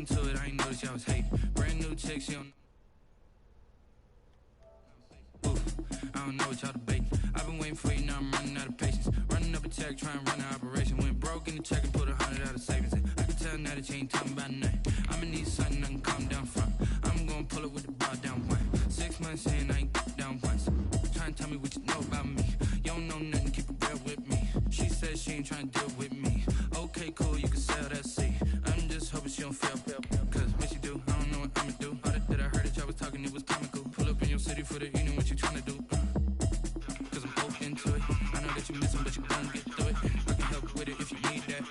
getting to it, I ain't noticed y'all was hating. Brand new chick, she don't. I don't know what y'all debating. I've been waiting for you, now I'm running out of patience. Running up a check, trying to run an operation. Went broke in the check and put 100 out of savings in. I can tell now that you ain't talking about nothing. I'ma need something I can calm down from. I'm gonna pull it with the bar down one. 6 months in, I ain't down once. Trying to tell me what you know about me. You don't know nothing, keep it real with me. She says she ain't trying to deal with me. Okay, cool, you can sell that seat. I'm just hoping she don't fail. Cause when she do, I don't know what I'ma do. All that I heard that y'all was talking, it was comical. Pull up in your city for the evening, what you trying to do? Cause I'm open to it. I know that you missing, but you gon' get through it. I can help with it if you need that.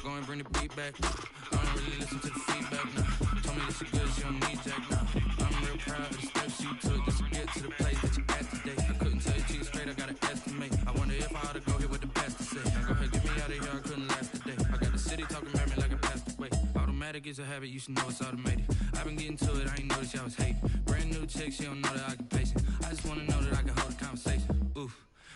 Go and bring the beat back. I don't really listen to the feedback, no. Told me that she good, she don't need Jack, no. I'm real proud of the steps you took just to get to the place that you at today. I couldn't tell you cheese straight, I gotta estimate. I wonder if I ought to go here with the best to say. Now go ahead, get me out of here, I couldn't last today. I got the city talking about me like I passed away. Automatic is a habit, you should know it's automated. I've been getting to it, I ain't noticed y'all was hating. Brand new chick, she don't know the occupation. I just wanna know that I can hold a conversation. Oof,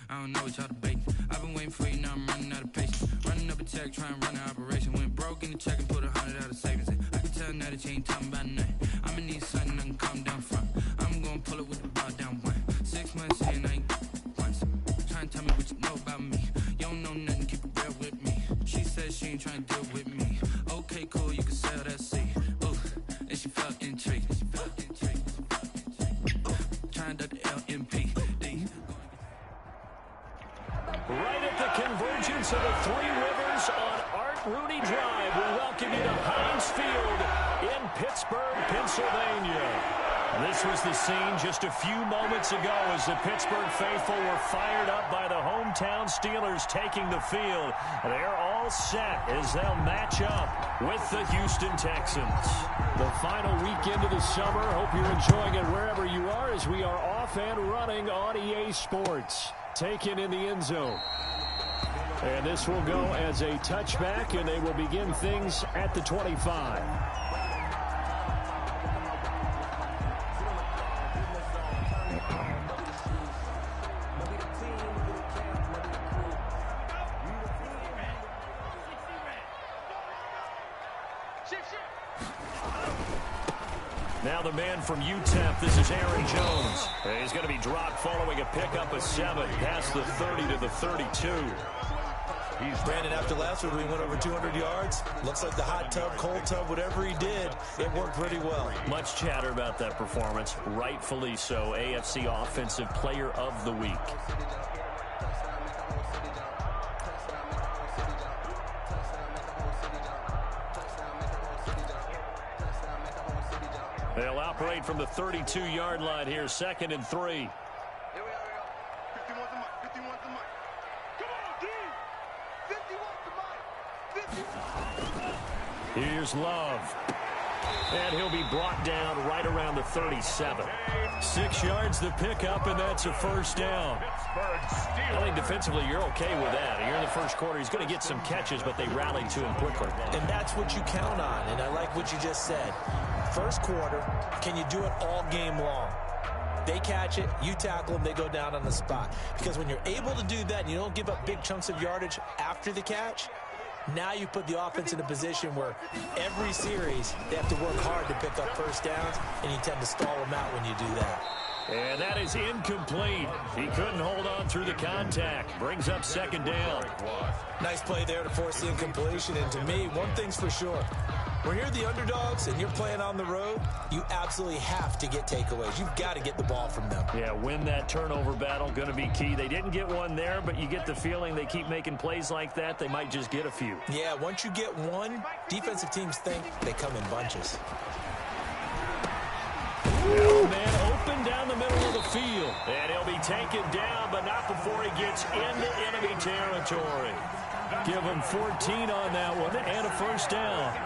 I don't know what y'all debating. I've been waiting for you, now I'm running out of patience. Running up a check, trying to run an operation. Went broke in the check and put 100 out of savings in. I can tell now that you ain't talking about nothing. I'ma need something I can calm down from. I'm gonna pull it with the bar down one. 6 months in, I ain't once. Trying to tell me what you know about me. You don't know nothing, keep it real with me. She says she ain't trying to deal with me. Okay, cool, you can sell that seat. Ooh, and she felt intrigued. Trying to duck the LMPD. Right at the convergence of the Three Rivers on Art Rooney Drive, we welcome you to Heinz Field in Pittsburgh, Pennsylvania. This was the scene just a few moments ago as the Pittsburgh faithful were fired up by the hometown Steelers taking the field. They're all set as they'll match up with the Houston Texans. The final weekend of the summer. Hope you're enjoying it wherever you are as we are off and running on EA Sports. Taken in the end zone. And this will go as a touchback, and they will begin things at the 25. Now the man from UTEP, this is Aaron Jones. He's going to be dropped following a pickup of 7 past the 30 to the 32. Brandon, after last week, we went over 200 yards. Looks like the hot tub, cold tub, whatever he did, it worked pretty well. Much chatter about that performance. Rightfully so. AFC Offensive Player of the Week. They'll operate from the 32-yard line here, 2nd and 3. Here we are. 50 wants the mic. 50 wants the mic. Come on, D. 50 wants the mic. 50. Here's Love. And he'll be brought down right around the 37. 6 yards the pickup, and that's a first down. I think defensively you're okay with that. You're in the first quarter. He's going to get some catches, but they rallied to him quickly. And that's what you count on, and I like what you just said. First quarter, can you do it all game long? They catch it, you tackle them, they go down on the spot. Because when you're able to do that and you don't give up big chunks of yardage after the catch, now you put the offense in a position where every series they have to work hard to pick up first downs, and you tend to stall them out when you do that. And that is incomplete. He couldn't hold on through the contact. Brings up 2nd down. Nice play there to force the incompletion. And to me, one thing's for sure. When you're the underdogs and you're playing on the road, you absolutely have to get takeaways. You've got to get the ball from them. Yeah, win that turnover battle, going to be key. They didn't get one there, but you get the feeling they keep making plays like that, they might just get a few. Yeah, once you get one, defensive teams think they come in bunches. Man open down the middle of the field. And he'll be taken down, but not before he gets into enemy territory. Give him 14 on that one and a first down.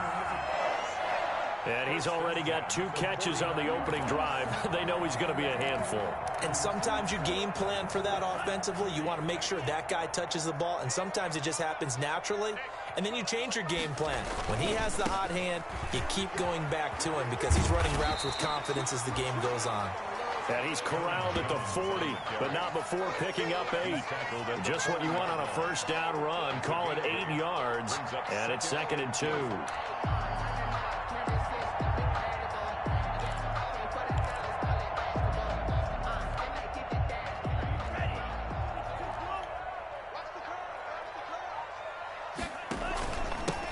And he's already got 2 catches on the opening drive. They know he's going to be a handful. And sometimes you game plan for that offensively. You want to make sure that guy touches the ball, and sometimes it just happens naturally. And then you change your game plan. When he has the hot hand, you keep going back to him because he's running routes with confidence as the game goes on. And he's corralled at the 40, but not before picking up 8. Just what you want on a first down run. Call it 8 yards, and it's 2nd and 2.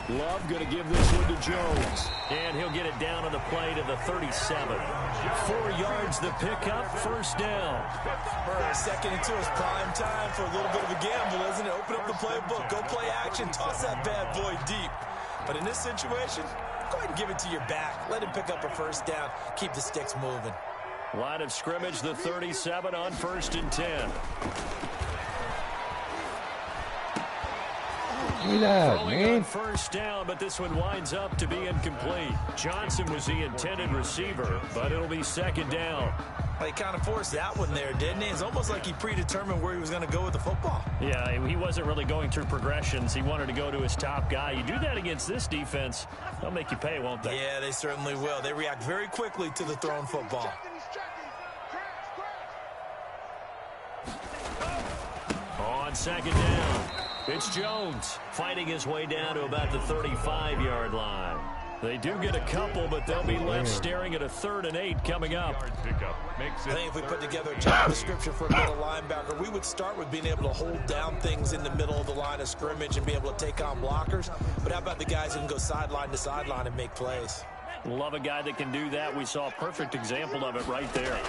Love going to give this one to Jones. And he'll get it down on the play to the 37. 4 yards the pickup, first down. Second into his prime time for a little bit of a gamble, isn't it? Open up the playbook, go play action, toss that bad boy deep. But in this situation, go ahead and give it to your back. Let him pick up a first down. Keep the sticks moving. Line of scrimmage, the 37 on 1st and 10. Give me that, Throwing man. on first down, but this one winds up to be incomplete. Johnson was the intended receiver, but it'll be 2nd down. Well, he kind of forced that one there, didn't he? It's almost like he predetermined where he was going to go with the football. Yeah, he wasn't really going through progressions. He wanted to go to his top guy. You do that against this defense, they'll make you pay, won't they? Yeah, they certainly will. They react very quickly to the thrown football. On 2nd down, it's Jones fighting his way down to about the 35-yard line. They do get a couple, but they'll be left staring at a 3rd and 8 coming up. I think if we put together a job description for a middle linebacker, we would start with being able to hold down things in the middle of the line of scrimmage and be able to take on blockers. But how about the guys who can go sideline to sideline and make plays? Love a guy that can do that. We saw a perfect example of it right there.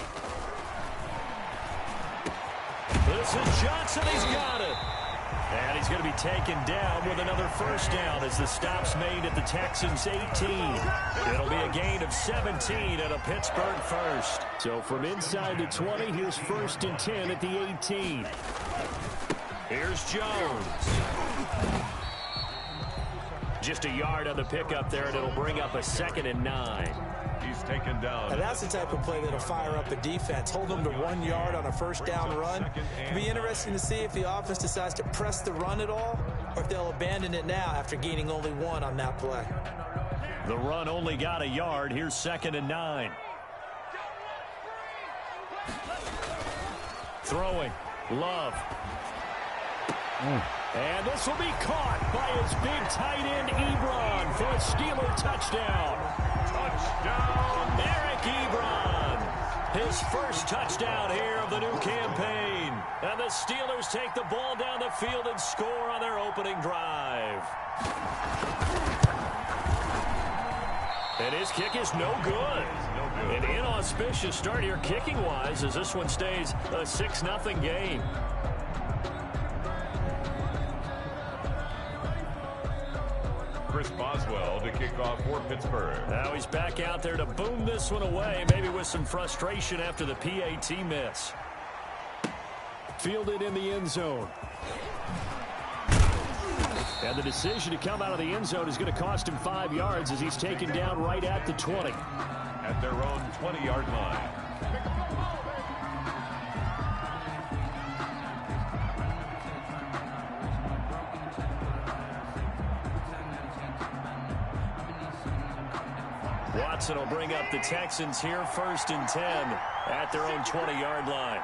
This is Johnson. He's got it. And he's going to be taken down with another first down as the stop's made at the Texans' 18. It'll be a gain of 17 and a Pittsburgh first. So from inside the 20, here's 1st and 10 at the 18. Here's Jones. Just a yard on the pickup there, and it'll bring up a 2nd and 9. He's taken down. And that's the type of play that'll fire up a defense. Hold them to 1 yard on a first down run. It'll be interesting to see if the offense decides to press the run at all, or if they'll abandon it now after gaining only 1 on that play. The run only got a yard. Here's 2nd and 9. Throwing. Love. And this will be caught by his big tight end, Ebron, for a Steeler touchdown. Touchdown, Eric Ebron. His first touchdown here of the new campaign. And the Steelers take the ball down the field and score on their opening drive. And his kick is no good. An inauspicious start here kicking-wise as this one stays a 6-0 game. Chris Boswell to kick off for Pittsburgh. Now he's back out there to boom this one away, maybe with some frustration after the PAT miss. Fielded in the end zone. And the decision to come out of the end zone is going to cost him 5 yards as he's taken down right at the 20. At their own 20-yard line. Watson will bring up the Texans here, 1st and 10 at their own 20-yard line.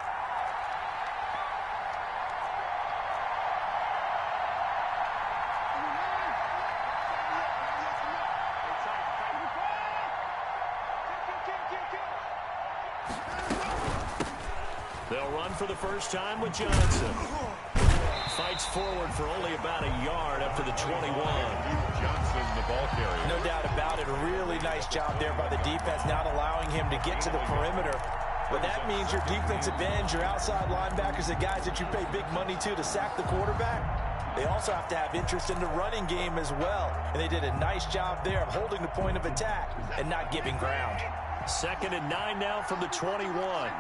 They'll run for the first time with Johnson. Fights forward for only about a yard up to the 21. Johnson, the ball carrier. No doubt about it. A really nice job there by the defense, not allowing him to get to the perimeter. But that means your defensive ends, your outside linebackers, the guys that you pay big money to sack the quarterback, they also have to have interest in the running game as well. And they did a nice job there of holding the point of attack and not giving ground. 2nd and 9 now from the 21.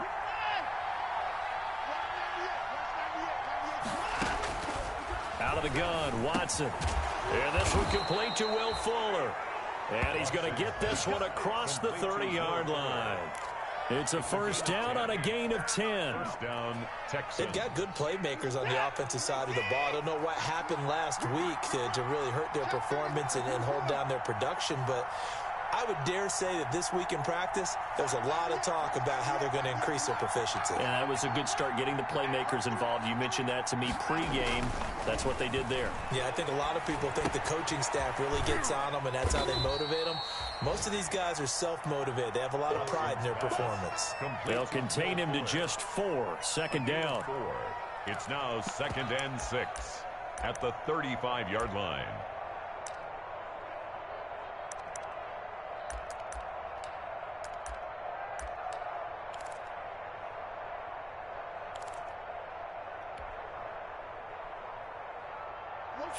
Out of the gun, Watson. And this one complete to Will Fuller. And he's going to get this one across the 30-yard line. It's a first down on a gain of 10. First down, Texans. They've got good playmakers on the offensive side of the ball. I don't know what happened last week to really hurt their performance and hold down their production, but I would dare say that this week in practice, there's a lot of talk about how they're going to increase their proficiency. And that was a good start getting the playmakers involved. You mentioned that to me pregame. That's what they did there. Yeah, I think a lot of people think the coaching staff really gets on them, and that's how they motivate them. Most of these guys are self-motivated. They have a lot of pride in their performance. They'll contain him to just 4. 2nd down. It's now 2nd and 6 at the 35-yard line.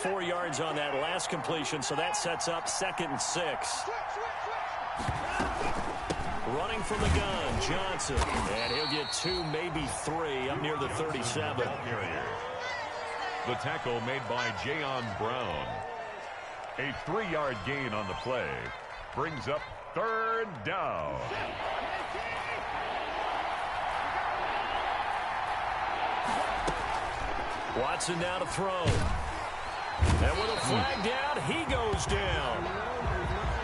4 yards on that last completion, so that sets up 2nd and 6. Running from the gun, Johnson. And he'll get 2, maybe 3, up near the 37. The tackle made by Jayon Brown. A 3-yard gain on the play brings up 3rd down. Watson now to throw. And with a flag down, he goes down.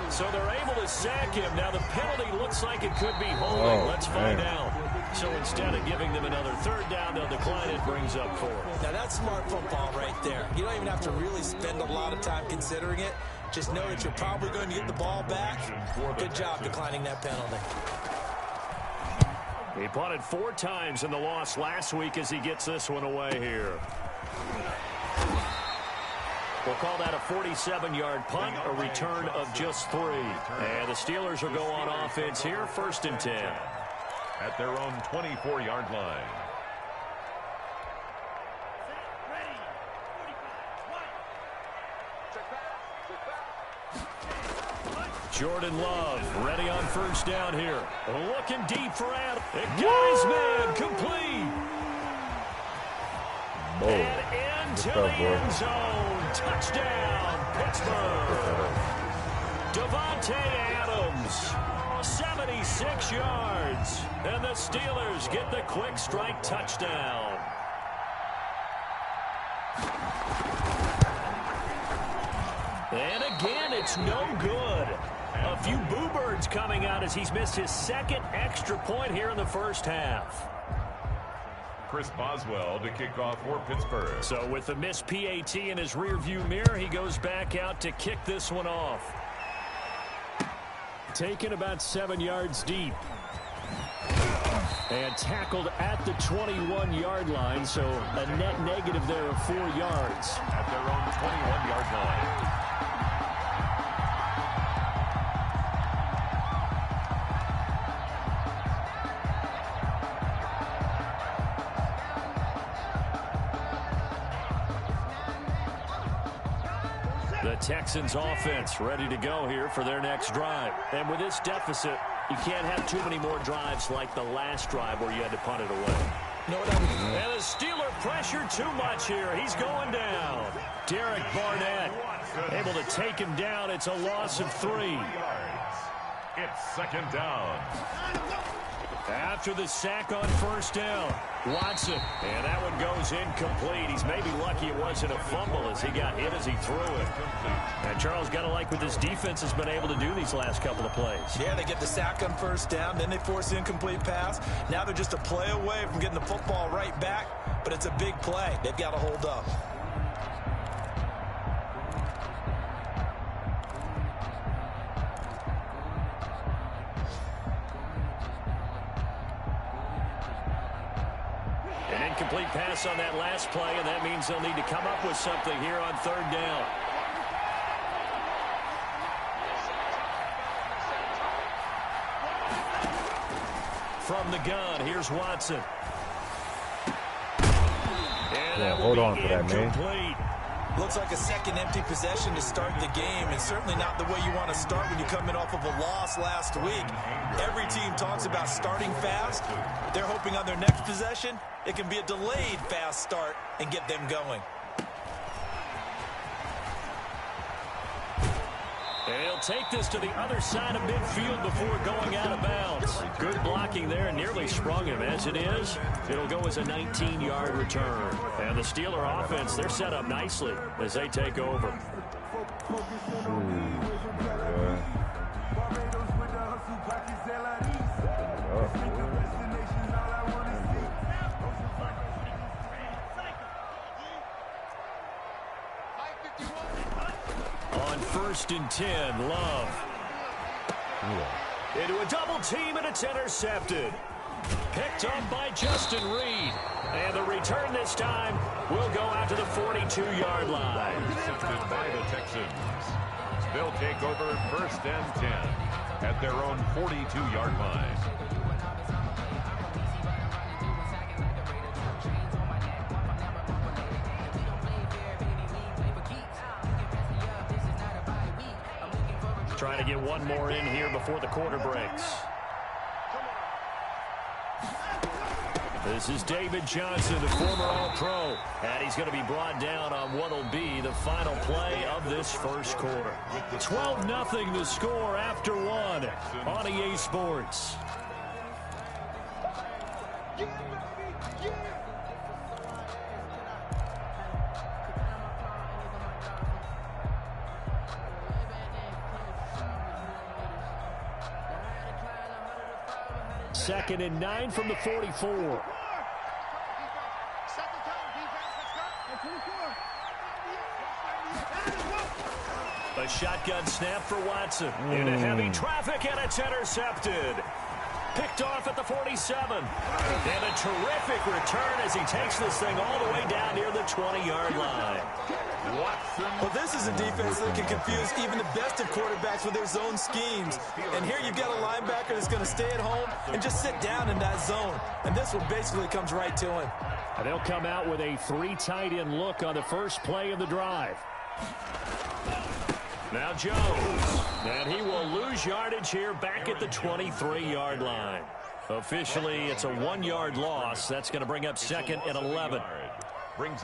So they're able to sack him. Now the penalty looks like it could be holding. Let's find out. So instead of giving them another 3rd down, they'll decline it, brings up 4th. Now that's smart football right there. You don't even have to really spend a lot of time considering it. Just know that you're probably going to get the ball back. Good job declining that penalty. He punted 4 times in the loss last week as he gets this one away here. We'll call that a 47-yard punt, a return of just 3. And the Steelers will go on offense here, 1st and 10. At their own 24-yard line. Jordan Love ready on 1st down here. Looking deep for Adam. The guy's man complete. And into the end zone. Touchdown, Pittsburgh. Devontae Adams, 76 yards. And the Steelers get the quick strike touchdown. And again, it's no good. A few boo birds coming out as he's missed his 2nd extra point here in the 1st half. Chris Boswell to kick off for Pittsburgh. So with the missed PAT in his rearview mirror, he goes back out to kick this one off. Taken about 7 yards deep. And tackled at the 21-yard line, so a net negative there of 4 yards. At their own 21-yard line. The Texans offense ready to go here for their next drive. And with this deficit, you can't have too many more drives like the last drive where you had to punt it away. No, that was... And the Steeler pressure too much here. He's going down. Derek Barnett able to take him down. It's a loss of 3. It's 2nd down. After the sack on 1st down, Watson. And that one goes incomplete. He's maybe lucky it wasn't a fumble as he got hit as he threw it. And Charles, got to like what this defense has been able to do these last couple of plays. Yeah, they get the sack on 1st down, then they force an incomplete pass. Now they're just a play away from getting the football right back, but it's a big play. They've got to hold up. Incomplete pass on that last play, and that means they'll need to come up with something here on 3rd down. From the gun, here's Watson. Yeah, hold on for that, man. Looks like a second empty possession to start the game, and certainly not the way you want to start when you're coming off of a loss last week. Every team talks about starting fast. They're hoping on their next possession, it can be a delayed fast start and get them going. And he'll take this to the other side of midfield before going out of bounds. Good blocking there, nearly sprung him. As it is, it'll go as a 19-yard return. And the Steeler offense, they're set up nicely as they take over. On 1st and 10, Love. Into a double team, and it's intercepted. Picked up by Justin Reed. And the return this time will go out to the 42-yard line. Intercepted by the Texans. They'll take over 1st and 10 at their own 42-yard line. Trying to get one more in here before the quarter breaks. This is David Johnson, the former All-Pro, and he's going to be brought down on what will be the final play of this first quarter. 12-0 the score after one on EA Sports. Second and 9 from the 44. A shotgun snap for Watson. Into heavy traffic, and it's intercepted. Picked off at the 47. And a terrific return as he takes this thing all the way down near the 20-yard line. Watson. Well, this is a defense that can confuse even the best of quarterbacks with their zone schemes. And here you've got a linebacker that's going to stay at home and just sit down in that zone. And this one basically comes right to him. And they'll come out with a 3 tight end look on the first play of the drive. Now Jones, and he will lose yardage here back at the 23-yard line. Officially, it's a 1-yard loss. That's going to bring up second and 11.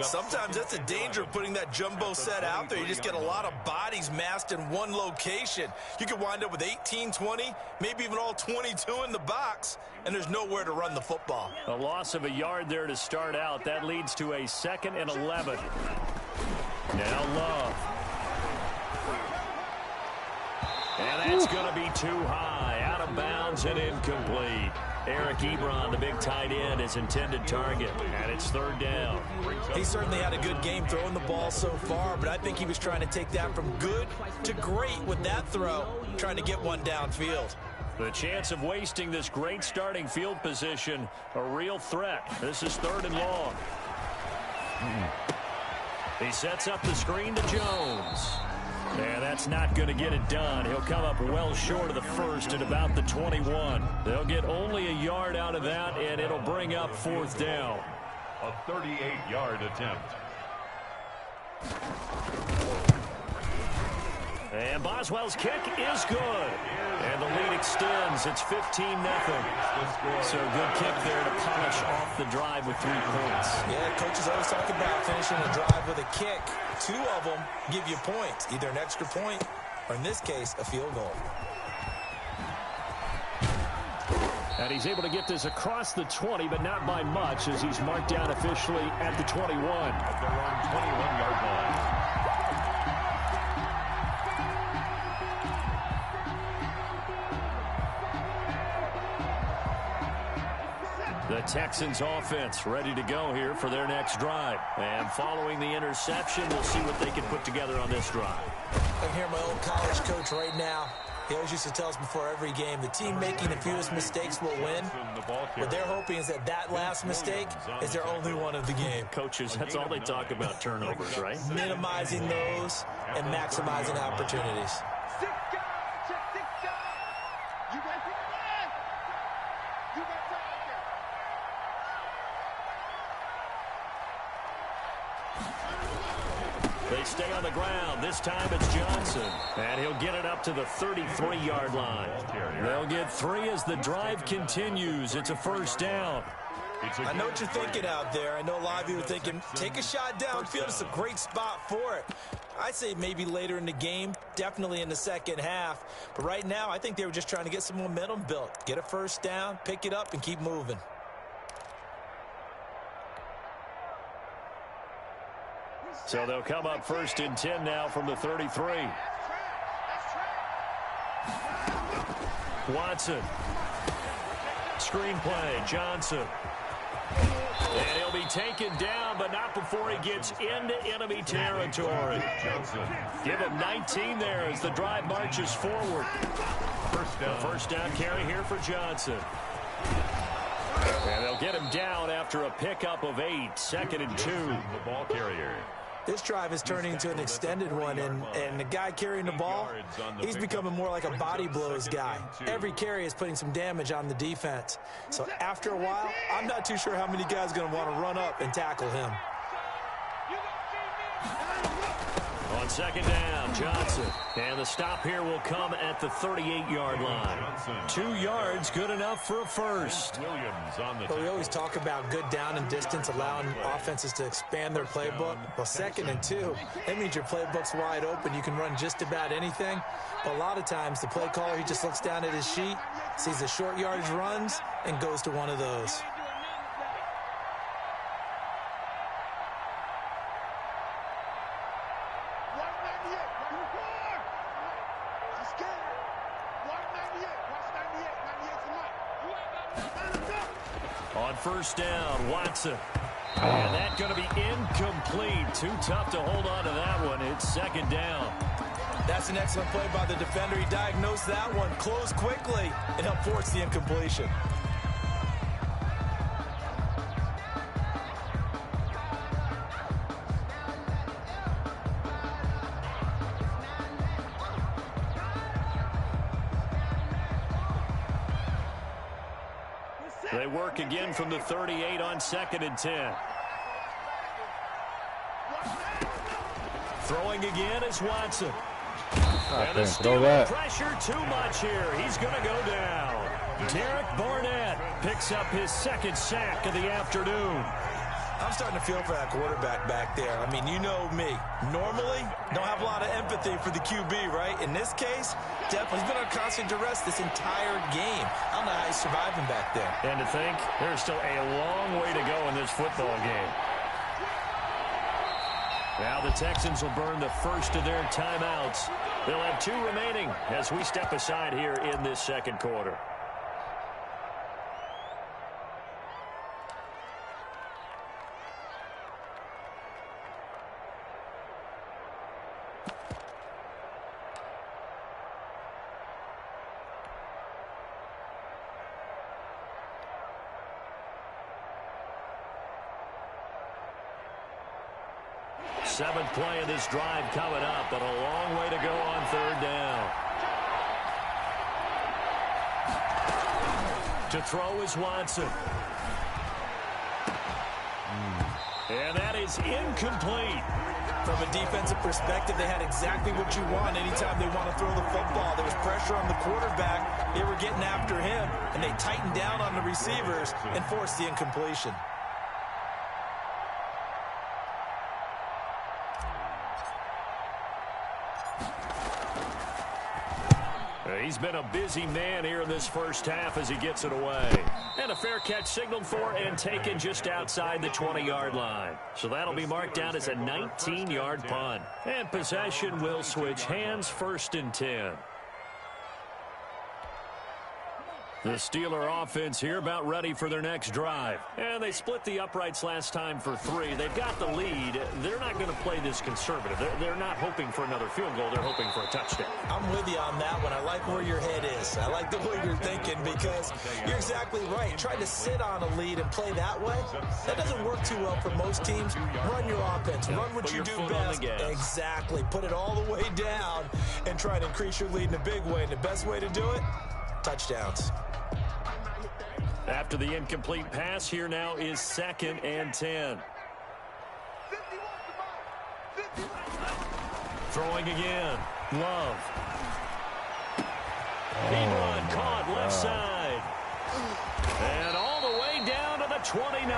Sometimes that's the danger of putting that jumbo set out there. You just get a lot of bodies massed in one location. You could wind up with 18, 20, maybe even all 22 in the box, and there's nowhere to run the football. A loss of a yard there to start out. That leads to a second and 11. Now Love. And that's going to be too high, out of bounds and incomplete. Eric Ebron, the big tight end, his intended target, and it's third down. He certainly had a good game throwing the ball so far, but I think he was trying to take that from good to great with that throw, trying to get one downfield. The chance of wasting this great starting field position, a real threat. This is third and long. He sets up the screen to Jones. And that's not going to get it done. He'll come up well short of the first at about the 21. They'll get only a yard out of that, and it'll bring up fourth down. A 38-yard attempt. And Boswell's kick is good. And the lead extends. It's 15-0. So a good kick there to polish off the drive with 3 points. Yeah, coaches always talk about finishing a drive with a kick. 2 of them give you points, either an extra point or, in this case, a field goal. And he's able to get this across the 20, but not by much, as he's marked down officially at the 21. At their own 21-yard line. The Texans offense ready to go here for their next drive. And following the interception, we'll see what they can put together on this drive. I can hear my old college coach right now. He always used to tell us before every game, the team making the fewest mistakes will win. What they're hoping is that that last mistake is their only one of the game. Coaches, that's all they talk about, turnovers, right? Minimizing those and maximizing opportunities. They stay on the ground. This time it's Johnson. And he'll get it up to the 33-yard line. They'll get 3 as the drive continues. It's a first down. I know what you're thinking out there. I know a lot of you are thinking, take a shot downfield. It's a great spot for it. I'd say maybe later in the game, definitely in the second half. But right now, I think they were just trying to get some momentum built. Get a first down, pick it up, and keep moving. So they'll come up first and 10 now from the 33. Watson. Screenplay, Johnson. And he'll be taken down, but not before he gets into enemy territory. Give him 19 there as the drive marches forward. First down carry here for Johnson. And they'll get him down after a pickup of 8, second and 2. The ball carrier. This drive is turning into an extended one, and the guy carrying the ball, he's becoming more like a body blows guy. Every carry is putting some damage on the defense. So after a while, I'm not too sure how many guys are going to want to run up and tackle him. On On second down, Johnson. And the stop here will come at the 38-yard line. 2 yards, good enough for a first. Williams on the Well, we always talk about good down and distance, allowing offenses to expand their playbook. Well, 2nd and 2, that means your playbook's wide open. You can run just about anything. But a lot of times, the play caller, he just looks down at his sheet, sees the short yardage runs, and goes to one of those. On first down, Watson. And that's going to be incomplete. Too tough to hold on to that one. It's second down. That's an excellent play by the defender. He diagnosed that one, closed quickly, and helped force the incompletion. They work again from the 38 on 2nd and 10. Throwing again is Watson. And the Steelers pressure too much here. He's going to go down. Derek Barnett picks up his 2nd sack of the afternoon. I'm starting to feel for that quarterback back there. I mean, you know me. Normally, don't have a lot of empathy for the QB, right? In this case, definitely he's been on constant duress this entire game. I don't know how he's surviving back there. And to think, there's still a long way to go in this football game. Now the Texans will burn the first of their timeouts. They'll have 2 remaining as we step aside here in this second quarter. Seventh play of this drive coming up, but a long way to go on third down. To throw is Watson. And that is incomplete. From a defensive perspective, they had exactly what you want anytime they want to throw the football. There was pressure on the quarterback. They were getting after him, and they tightened down on the receivers and forced the incompletion. He's been a busy man here in this first half as he gets it away. And a fair catch signaled for and taken just outside the 20-yard line. So that'll be marked down as a 19-yard punt. And possession will switch hands, 1st and 10. The Steeler offense here about ready for their next drive. And they split the uprights last time for 3. They've got the lead. They're not going to play this conservative. They're not hoping for another field goal. They're hoping for a touchdown. I'm with you on that one. I like where your head is. I like the way you're thinking because you're exactly right. Trying to sit on a lead and play that way, that doesn't work too well for most teams. Run your offense. Run what you do best. Exactly. Put it all the way down and try to increase your lead in a big way. And the best way to do it, touchdowns. After the incomplete pass, here now is 2nd and 10. Throwing again. Love. Deep run caught left side. And all the way down to the 29.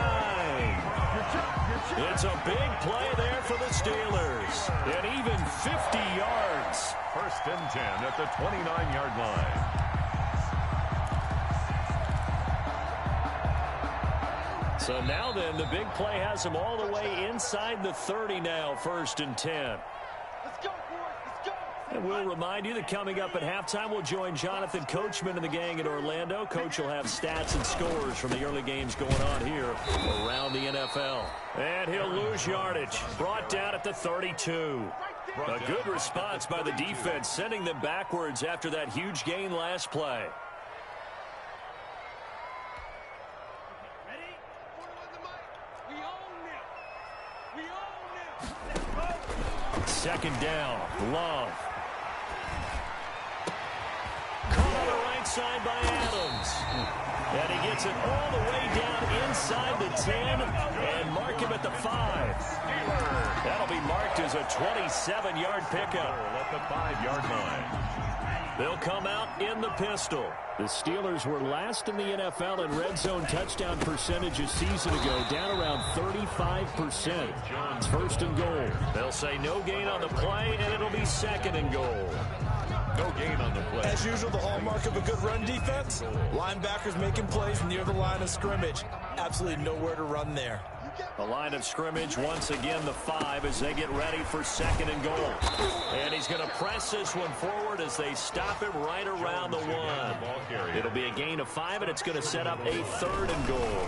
It's a big play there for the Steelers. And even 50 yards. 1st and 10 at the 29-yard line. So now then, the big play has him all the way inside the 30 now, 1st and 10. Let's go, boys. Let's go. And we'll remind you that coming up at halftime, we'll join Jonathan Coachman and the gang in Orlando. Coach will have stats and scores from the early games going on here around the NFL. And he'll lose yardage. Brought down at the 32. A good response by the defense, sending them backwards after that huge gain last play. Second down, Love. Caught on the right side by Adams. And he gets it all the way down inside the 10 and mark him at the 5. That'll be marked as a 27-yard pickup. At the 5-yard line. They'll come out in the pistol. The Steelers were last in the NFL in red zone touchdown percentage a season ago, down around 35%. It's first and goal. They'll say no gain on the play, and it'll be second and goal. No gain on the play. As usual, the hallmark of a good run defense, linebackers making plays near the line of scrimmage. Absolutely nowhere to run there. The line of scrimmage, once again, the 5 as they get ready for second and goal. And he's going to press this one forward as they stop him right around the 1. It'll be a gain of 5, and it's going to set up a third and goal.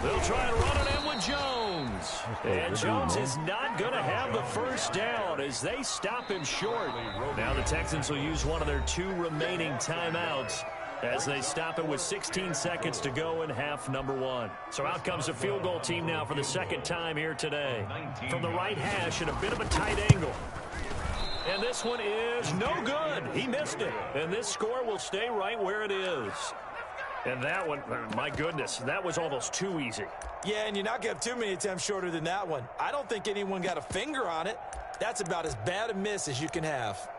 They'll try and run it in with Jones. And Jones is not going to have the first down as they stop him short. Now the Texans will use one of their 2 remaining timeouts as they stop it with 16 seconds to go in half number 1. So out comes the field goal team now for the second time here today. From the right hash at a bit of a tight angle. And this one is no good. He missed it. And this score will stay right where it is. And that one, my goodness, that was almost too easy. Yeah, and you're not going to have too many attempts shorter than that one. I don't think anyone got a finger on it. That's about as bad a miss as you can have.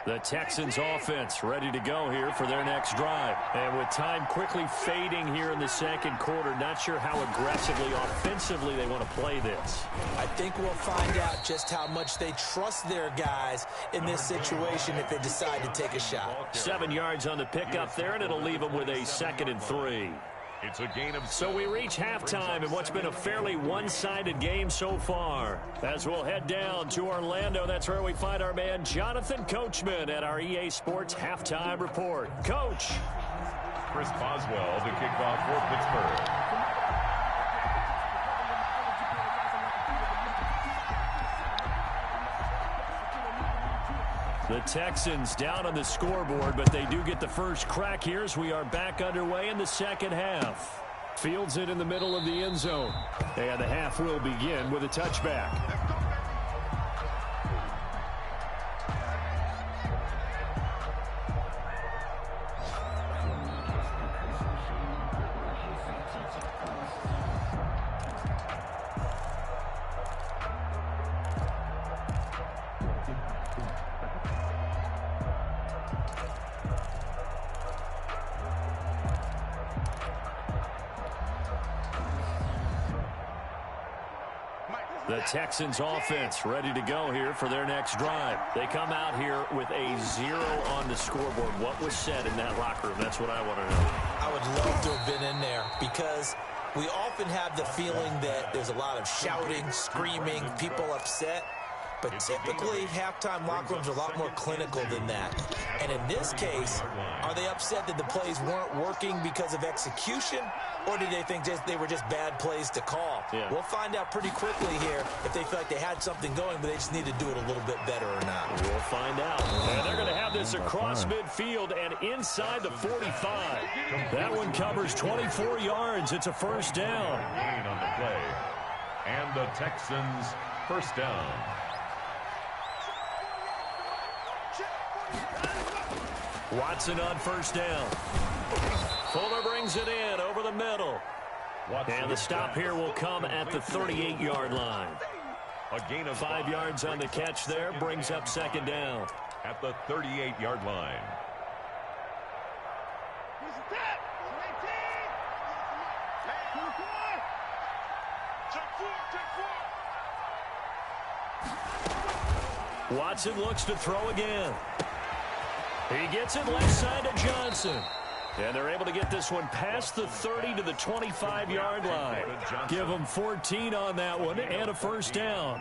The Texans offense ready to go here for their next drive. And with time quickly fading here in the second quarter, not sure how aggressively, offensively they want to play this. I think we'll find out just how much they trust their guys in this situation if they decide to take a shot. 7 yards on the pickup there, and it'll leave them with a second and 3. It's a gain of... So we reach halftime in what's been a fairly one-sided game so far. As we'll head down to Orlando, that's where we find our man Jonathan Coachman at our EA Sports Halftime Report. Coach. Chris Boswell to kick off for Pittsburgh. The Texans down on the scoreboard, but they do get the first crack here as we are back underway in the second half. Fields it in the middle of the end zone. And the half will begin with a touchback. The Texans offense ready to go here for their next drive. They come out here with a 0 on the scoreboard. What was said in that locker room? That's what I want to know. I would love to have been in there because we often have the feeling that there's a lot of shouting, screaming, people upset. But typically, halftime locker rooms are a lot more clinical than that. And in this case, are they upset that the plays weren't working because of execution? Or did they think they were just bad plays to call? Yeah. We'll find out pretty quickly here if they feel like they had something going, but they just need to do it a little bit better or not. We'll find out. And they're going to have this across midfield and inside the 45. That one covers 24 yards. It's a first down. Gain on the play. And the Texans first down. Watson on first down. Fuller brings it in over the middle. And the stop here will come at the 38-yard line. A gain of 5 yards on the catch there, brings up second down. At the 38-yard line. Watson looks to throw again. He gets it left side to Johnson. And they're able to get this one past the 30 to the 25-yard line. Give them 14 on that one and a first down.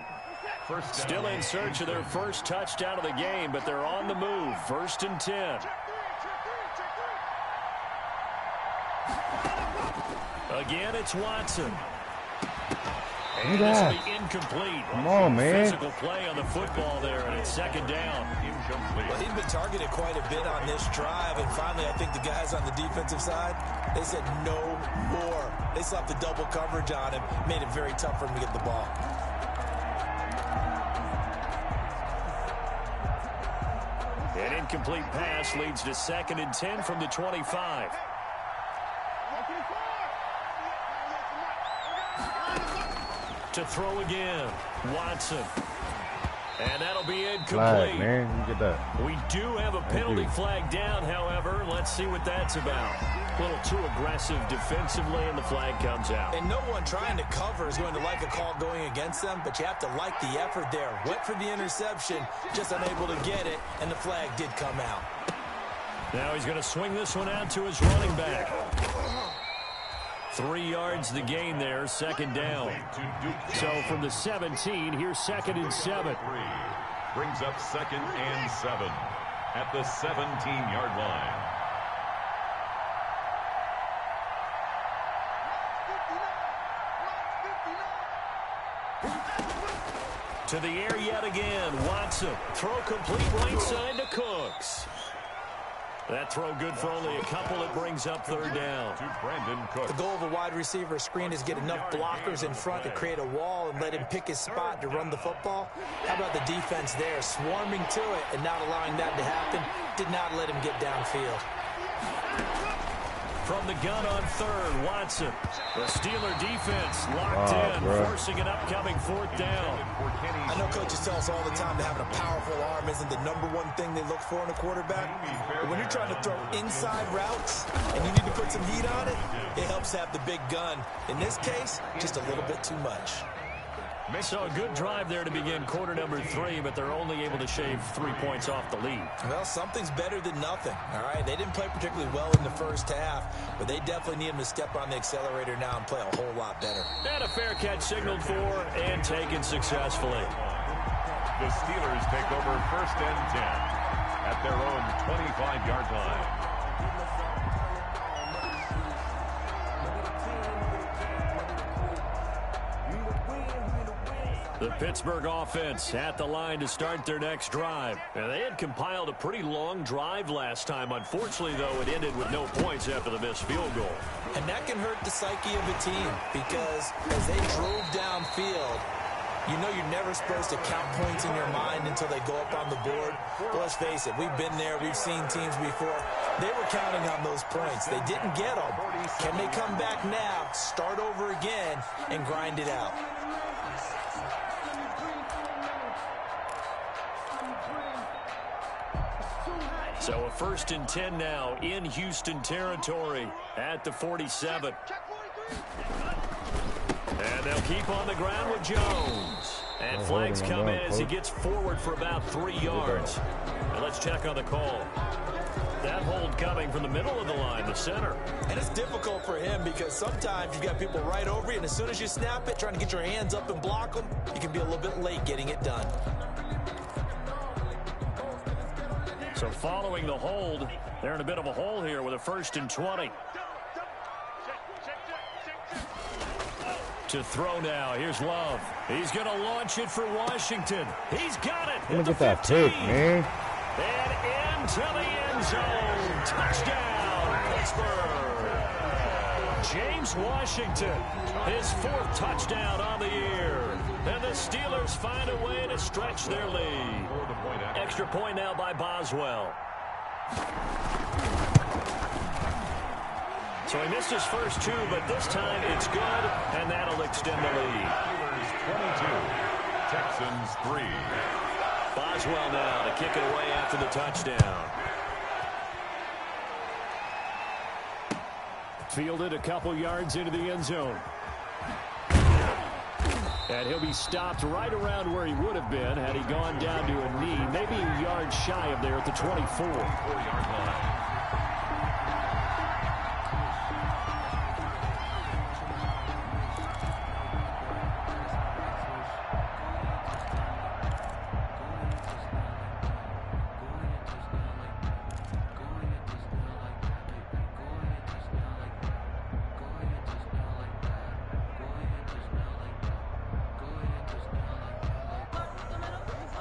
Still in search of their first touchdown of the game, but they're on the move. First and 10. Again, it's Watson. And this will be incomplete. Come on, man. Physical play on the football there, and it's second down. Incomplete. Well, he's been targeted quite a bit on this drive, and finally I think the guys on the defensive side, they said no more. They slapped the double coverage on him, made it very tough for him to get the ball. An incomplete pass leads to 2nd and 10 from the 25. To throw again, Watson. And that'll be incomplete. Flag, man. You get that. We do have a penalty flag down, however. Let's see what that's about. A little too aggressive defensively, and the flag comes out. And no one trying to cover is going to like a call going against them, but you have to like the effort there. Went for the interception, just unable to get it, and the flag did come out. Now he's going to swing this one out to his running back. 3 yards the gain there, 2nd down. So from the 17, here's 2nd and 7. Brings up 2nd and 7 at the 17-yard line. To the air yet again, Watson. Throw complete right side to Cooks. That throw good for only a couple. It brings up 3rd down. To Brandon Cooks. The goal of a wide receiver screen is get enough blockers in front to create a wall and let him pick his spot to run the football. How about the defense there, swarming to it and not allowing that to happen? Did not let him get downfield. From the gun on 3rd, Watson. The Steeler defense locked in, forcing an upcoming 4th down. I know coaches tell us all the time that having a powerful arm isn't the #1 thing they look for in a quarterback. But when you're trying to throw inside routes and you need to put some heat on it, it helps have the big gun. In this case, just a little bit too much. So a good drive there to begin quarter number 3, but they're only able to shave 3 points off the lead. Well, something's better than nothing, all right? They didn't play particularly well in the first half, but they definitely need them to step on the accelerator now and play a whole lot better. And a fair catch signaled for and taken successfully. The Steelers take over 1st and 10 at their own 25-yard line. The Pittsburgh offense at the line to start their next drive. And they had compiled a pretty long drive last time. Unfortunately, though, it ended with no points after the missed field goal. And that can hurt the psyche of a team because as they drove downfield, you know you're never supposed to count points in your mind until they go up on the board. But let's face it, we've been there. We've seen teams before. They were counting on those points. They didn't get them. Can they come back now, start over again, and grind it out? So a 1st and 10 now in Houston territory at the 47. And they'll keep on the ground with Jones. And flags come in as he gets forward for about 3 yards. And let's check on the call. That hold coming from the middle of the line, the center. And it's difficult for him because sometimes you've got people right over you, and as soon as you snap it, trying to get your hands up and block them, you can be a little bit late getting it done. So following the hold, they're in a bit of a hole here with a 1st and 20. To throw now. Here's Love. He's going to launch it for Washington. He's got it. Let me get that pick, man. And into the end zone. Touchdown, Pittsburgh. James Washington, his 4th touchdown on the year. And the Steelers find a way to stretch their lead. Extra point now by Boswell. So he missed his first 2, but this time it's good, and that'll extend the lead. Steelers 22, Texans 3. Boswell now to kick it away after the touchdown. Fielded a couple yards into the end zone. And he'll be stopped right around where he would have been had he gone down to a knee, maybe a yard shy of there at the 24. 4-yard line.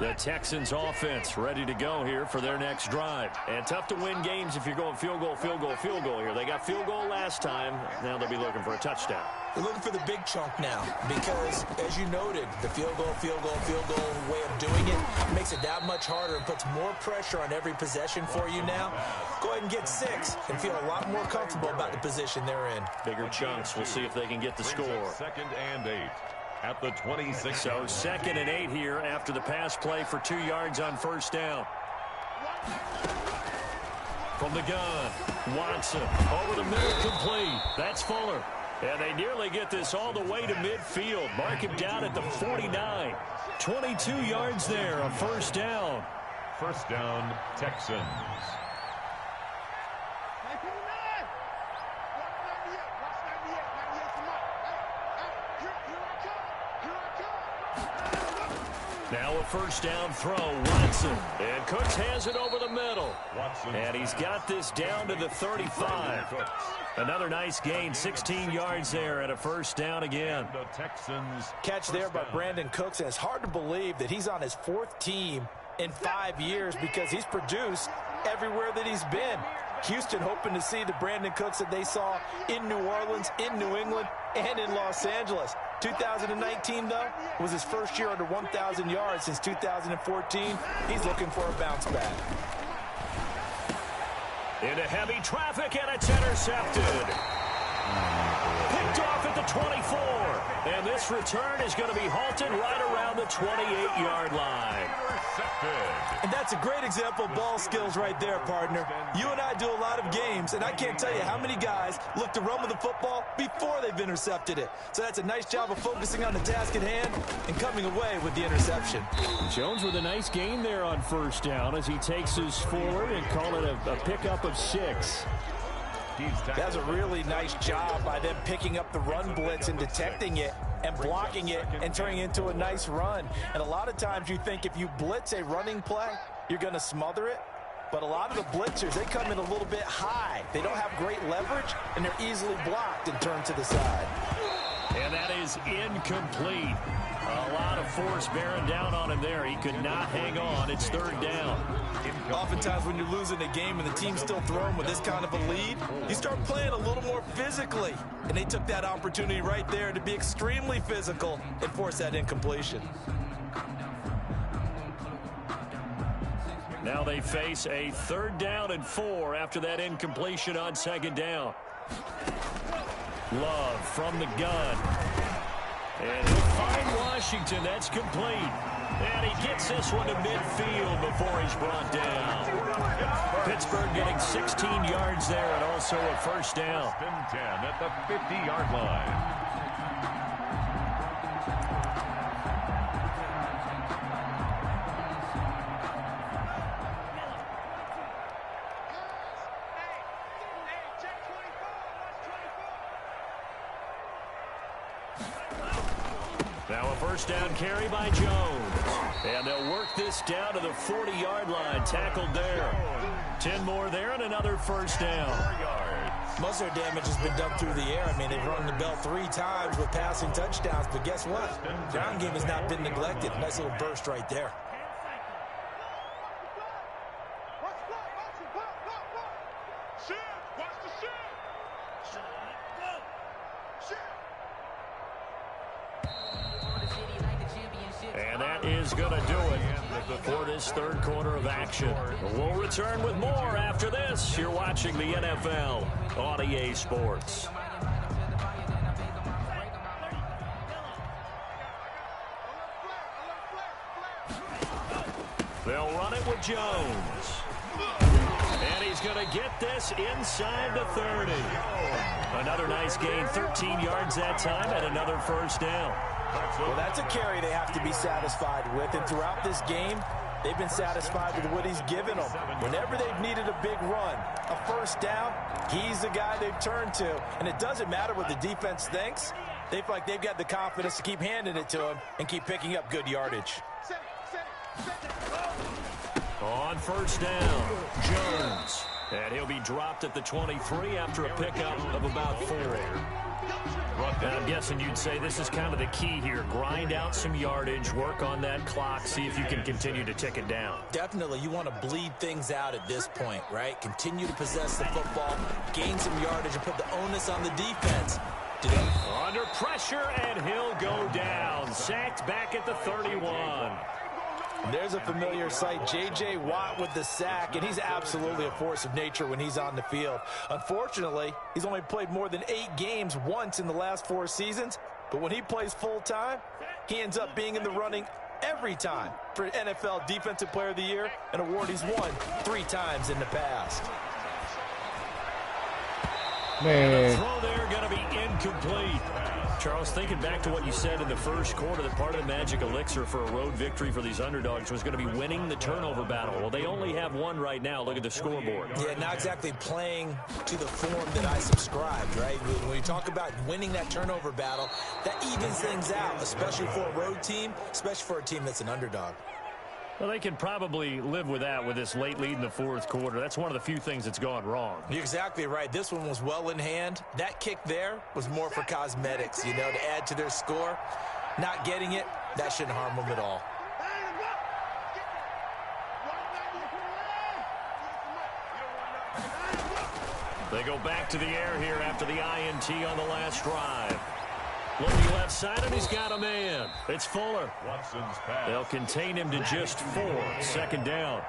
The Texans offense ready to go here for their next drive. And tough to win games if you're going field goal, field goal, field goal here. They got field goal last time. Now they'll be looking for a touchdown. They're looking for the big chunk now because, as you noted, the field goal way of doing it makes it that much harder and puts more pressure on every possession for you now. Go ahead and get 6 and feel a lot more comfortable about the position they're in. Bigger chunks. We'll see if they can get the score. 2nd and 8 at the 26. So 2nd and 8 here after the pass play for 2 yards on first down. From the gun, Watson over the middle, complete. That's Fuller. And they nearly get this all the way to midfield. Mark him down at the 49. 22 yards there, a first down. First down, Texans. Now a first down throw, Watson. And Cooks has it over the middle. Watson. And he's got this down to the 35. Another nice gain, 16 yards there and a first down again. The Texans. Catch there by Brandon Cooks, and it's hard to believe that he's on his 4th team in 5 years because he's produced everywhere that he's been. Houston hoping to see the Brandon Cooks that they saw in New Orleans, in New England, and in Los Angeles. 2019, though, was his first year under 1,000 yards since 2014. He's looking for a bounce back. Into heavy traffic, and it's intercepted. Picked off at the 24. And this return is going to be halted right around the 28-yard line. And that's a great example of ball skills right there, partner. You and I do a lot of games, and I can't tell you how many guys look to run with the football before they've intercepted it. So that's a nice job of focusing on the task at hand and coming away with the interception. Jones with a nice gain there on first down as he takes his forward and call it a pickup of 6. That's a really nice job by them picking up the run blitz and detecting it and blocking it and turning it into a nice run. And a lot of times you think if you blitz a running play, you're going to smother it. But a lot of the blitzers, they come in a little bit high. They don't have great leverage, and they're easily blocked and turned to the side. And that is incomplete. A lot of force bearing down on him there. He could not hang on. It's 3rd down. Oftentimes when you're losing a game and the team's still throwing with this kind of a lead, you start playing a little more physically. And they took that opportunity right there to be extremely physical and force that incompletion. Now they face a 3rd down and 4 after that incompletion on 2nd down. Love from the gun. And he'll find Washington. That's complete. And he gets this one to midfield before he's brought down. Pittsburgh getting 16 yards there and also a first down. 10 at the 50-yard line. Now a first down carry by Jones. And they'll work this down to the 40-yard line. Tackled there. 10 more there and another first down. Most of their damage has been done through the air. I mean, they've rung the bell 3 times with passing touchdowns. But guess what? Ground game has not been neglected. Nice little burst right there. And that is going to do it for this 3rd quarter of action. We'll return with more after this. You're watching the NFL on EA Sports. They'll run it with Jones. And he's going to get this inside the 30. Another nice gain, 13 yards that time, and another first down. Well, that's a carry they have to be satisfied with. And throughout this game, they've been satisfied with what he's given them. Whenever they've needed a big run, a first down, he's the guy they've turned to. And it doesn't matter what the defense thinks. They feel like they've got the confidence to keep handing it to him and keep picking up good yardage. On first down, Jones. And he'll be dropped at the 23 after a pickup of about 4. brought down. I'm guessing you'd say this is kind of the key here. Grind out some yardage, work on that clock, see if you can continue to tick it down. Definitely, you want to bleed things out at this point, right? Continue to possess the football, gain some yardage, and put the onus on the defense. Under pressure, and he'll go down. Sacked back at the 31. There's a familiar sight. J.J. Watt with the sack, and he's absolutely a force of nature when he's on the field. Unfortunately, he's only played more than 8 games once in the last 4 seasons, but when he plays full-time, he ends up being in the running every time for NFL Defensive Player of the Year, an award he's won 3 times in the past. Man. And the throw there going to be incomplete. Charles, thinking back to what you said in the first quarter, that part of the magic elixir for a road victory for these underdogs was going to be winning the turnover battle. Well, they only have one right now. Look at the scoreboard. Yeah, not exactly playing to the form that I subscribed, right? When you talk about winning that turnover battle, that evens things out, especially for a road team, especially for a team that's an underdog. Well, they can probably live with that with this late lead in the fourth quarter. That's one of the few things that's gone wrong. You're exactly right. This one was well in hand. That kick there was more for cosmetics, you know, to add to their score. Not getting it, that shouldn't harm them at all. They go back to the air here after the INT on the last drive. Looking left side, and he's got a man. It's Fuller. Watson's pass. They'll contain him to just 4. Second down.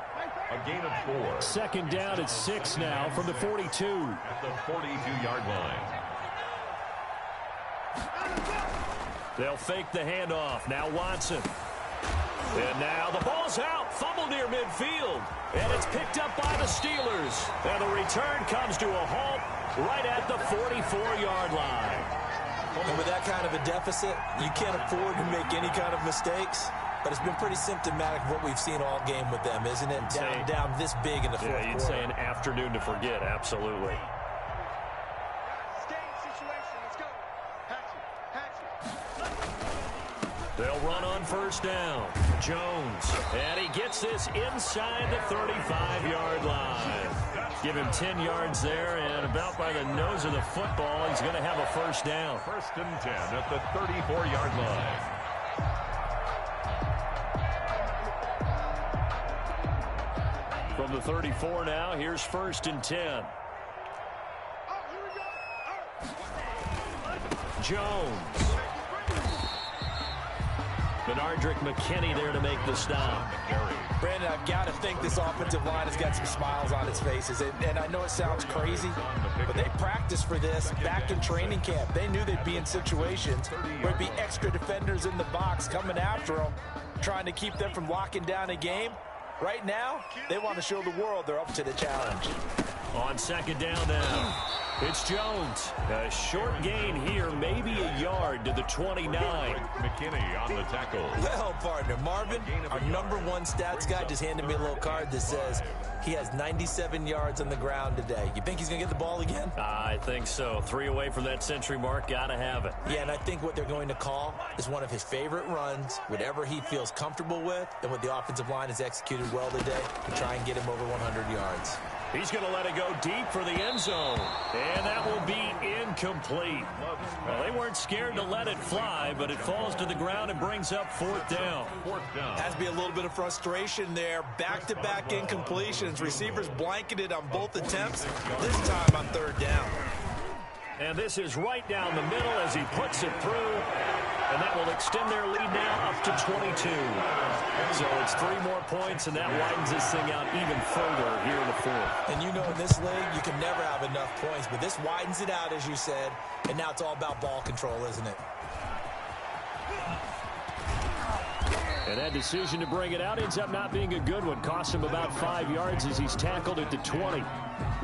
A gain of 4. Second down at 6 now from the 42. At the 42-yard line. They'll fake the handoff. Now Watson. And now the ball's out. Fumble near midfield. And it's picked up by the Steelers. And the return comes to a halt right at the 44-yard line. And with that kind of a deficit, you can't afford to make any kind of mistakes. But it's been pretty symptomatic of what we've seen all game with them, isn't it? Down this big in the fourth quarter. Yeah, you'd say an afternoon to forget, absolutely. They'll run on first down. Jones. And he gets this inside the 35-yard line. Give him 10 yards there, and about by the nose of the football, he's going to have a first down. First and 10 at the 34-yard line. From the 34 now, here's first and 10. Jones. Benardrick McKinney there to make the stop. Brandon, I've got to think this offensive line has got some smiles on its faces. And I know it sounds crazy, but they practiced for this back in training camp. They knew they'd be in situations where it'd be extra defenders in the box coming after them, trying to keep them from locking down a game. Right now, they want to show the world they're up to the challenge. On second down now, it's Jones. A short gain here, maybe a yard to the 29. McKinney on the tackle. Well, partner, Marvin, our #1 stats guy just handed me a little card that says he has 97 yards on the ground today. You think he's going to get the ball again? I think so. 3 away from that century mark. Got to have it. Yeah, and I think what they're going to call is one of his favorite runs, whatever he feels comfortable with, and what the offensive line has executed well today to try and get him over 100 yards. He's going to let it go deep for the end zone. And that will be incomplete. Well, they weren't scared to let it fly, but it falls to the ground and brings up fourth down. Has to be a little bit of frustration there. Back-to-back incompletions. Receivers blanketed on both attempts, this time on third down. And this is right down the middle as he puts it through. And that will extend their lead now up to 22. So it's 3 more points, and that widens this thing out even further here in the fourth. And you know in this league, you can never have enough points, but this widens it out, as you said, and now it's all about ball control, isn't it? And that decision to bring it out ends up not being a good one. Costs him about 5 yards as he's tackled at the 20.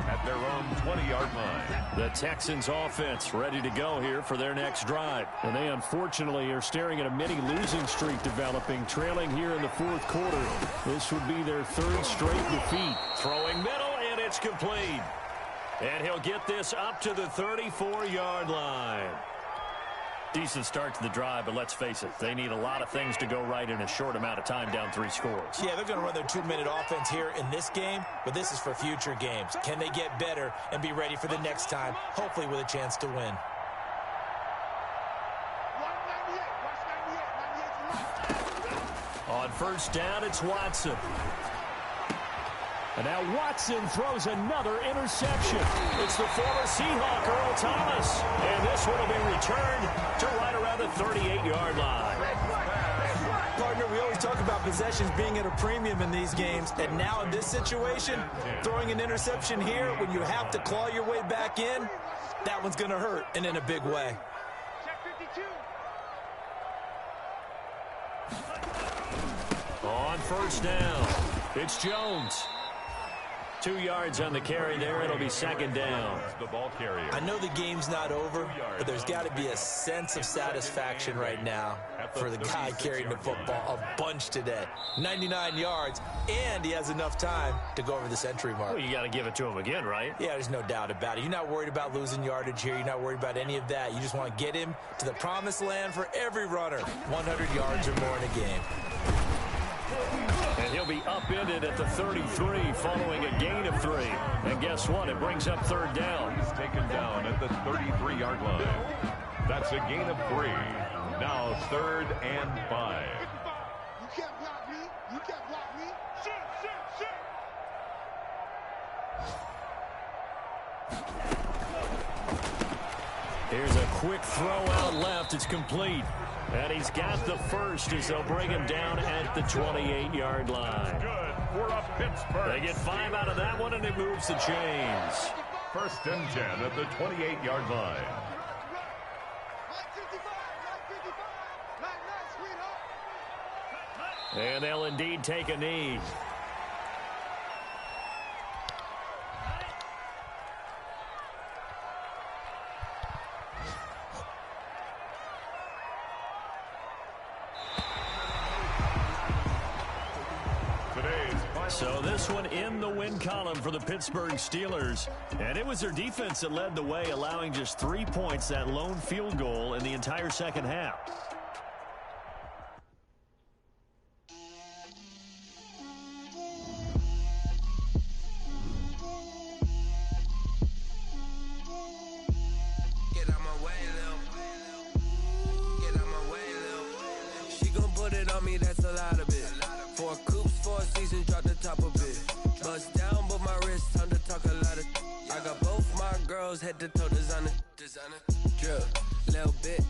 At their own 20-yard line. The Texans offense ready to go here for their next drive. And they unfortunately are staring at a mini losing streak developing, trailing here in the fourth quarter. This would be their 3rd straight defeat. Throwing middle, and it's complete. And he'll get this up to the 34-yard line. Decent start to the drive, but let's face it, they need a lot of things to go right in a short amount of time, down 3 scores. Yeah, they're going to run their 2-minute offense here in this game, but this is for future games. Can they get better and be ready for the next time, hopefully with a chance to win? On first down, it's Watson. And now Watson throws another interception. It's the former Seahawk, Earl Thomas. And this one will be returned to right around the 38-yard line. Partner, we always talk about possessions being at a premium in these games. And now in this situation, throwing an interception here when you have to claw your way back in, that one's going to hurt, and in a big way. On first down, it's Jones. 2 yards on the carry there. It'll be second down. The ball carrier. I know the game's not over, but there's got to be a sense of satisfaction right now for the guy carrying the football a bunch today. 99 yards, and he has enough time to go over the century mark. Well, you got to give it to him again, right? Yeah, there's no doubt about it. You're not worried about losing yardage here. You're not worried about any of that. You just want to get him to the promised land for every runner. 100 yards or more in a game. And he'll be upended at the 33 following a gain of 3. And guess what? It brings up third down. He's taken down at the 33-yard line. That's a gain of 3. Now 3rd and 5. You can't block me. You can't block me. Shit. Here's a quick throw out left. It's complete. And he's got the first as they'll bring him down at the 28-yard line. Good for a Pittsburgh. They get 5 out of that one, and it moves the chains. 1st and 10 at the 28-yard line. And they'll indeed take a knee. So this one in the win column for the Pittsburgh Steelers. And it was their defense that led the way, allowing just 3 points, that lone field goal in the entire second half. Get out my way, Lil. Get out my way, Lil. She gon' put it on me, that's a lot of it. 4 coops, 4 seasons, drop the top of it. Bust down, but my wrist, time to talk a lot of. I got both my girls head to toe designer. Drip, little bit.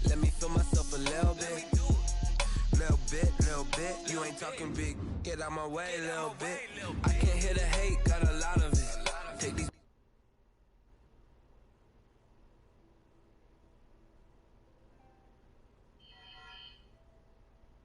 Let me feel myself a little bit. Little bit. You ain't talking big. Get out my way, little bit. I can't hear the hate, got a lot of it. Take these.